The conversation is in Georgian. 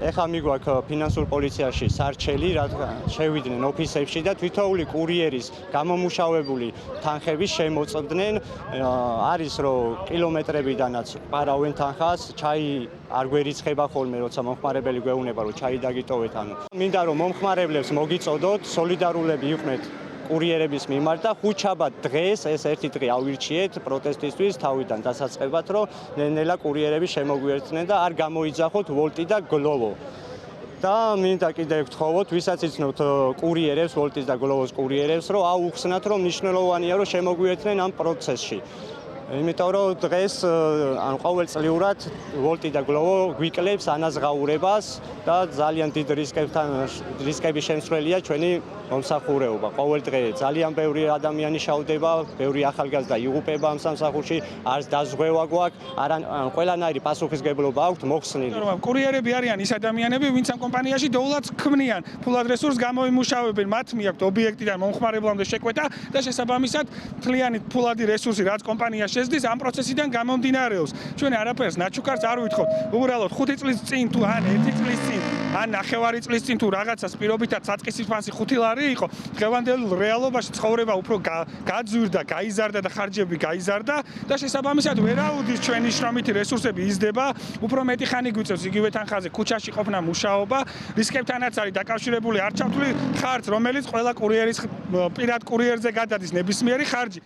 ეხლა მიგვაქვს ფინანსურ პოლიციაში სარჩელი, რადგან შევიდნენ ოფისებში და თითოეული კურიერის გამომუშავებული თანხების შემოწმდნენ. არის რომ კილომეტრებიდანაც პარავენ თანხას, ჩაი არ გვერიცხება ხოლმე, როცა მომხმარებელი გვეუბნება რომ ჩაი დაგიტოვეთ, ანუ მინდა რომ მომხმარებლებს მოგიწოდოთ, სოლიდარულები იყვნენ კურიერების მიმართ და ხუთშაბათ დღეს ეს ერთი დღე ავირჩიეთ პროტესტისთვის თავიდან დასაწყებად, რომ ნელ-ნელა კურიერები შემოგვიერთდნენ და არ გამოიძახოთ ვოლტი და გლოვო. და მინდა კიდევ გთხოვოთ, ვისაც იცნობთ კურიერებს, ვოლტის და გლოვოს კურიერებს, რომ აუხსნათ, რომ მნიშვნელოვანია, რომ შემოგვიერთდნენ ამ პროცესში. იმიტომ რომ დღეს ან ყოველწლიურად ვოლტი და გლოვო გვიკლებს ანაზღაურებას და ძალიან დიდ რისკების შემცველია ჩვენი მომსახურეობა. ყოველ დღე ძალიან ბევრი ადამიანი შავდება, ბევრი ახალგაზრდა იღუპება ამ სამსახურში, არც დაზღვევა გვაქვს, ყველანაირი პასუხისგებლობა აქვთ მოხსნილი. კურიერები არიან ის ადამიანები, ვინც ამ კომპანიაში დოულადს ქმნიან, ფულად რესურსს გამოიმუშავებენ, მათ მიაქვთ ობიექტიდან მომხმარებლამდე შეკვეთა და შესაბამისად მთლიანი ფულადი რესურსი, რაც კომპანიაში შეძდის, ამ პროცესიდან გამომდინარეობს. ჩვენ არაფერს ნაჩუქარს არ ვითხოვთ. უბრალოდ 5 წლის წინ თუ ან 1 წლის წინ, ან 9 წლის წინ თუ რაღაცას პირობითად საწყისის ფასი 5 ლარი იყო, დღევანდელ რეალობაში ცხოვრება უფრო გაძვირდა, გაიზარდა და ხარჯები გაიზარდა და შესაბამისად ვერაუდის ჩვენი შრომითი რესურსები იზრდება, უფრო მეტი ხანი გვიწევს იგივე თანხაზე ქუჩაში ყოფნა, მუშაობა, რისკებთანაც არის დაკავშირებული არჩევთული ხარჯ, რომელიც ყველა კურიერის პირად კურიერზე გადადის ნებისმიერი ხარჯი.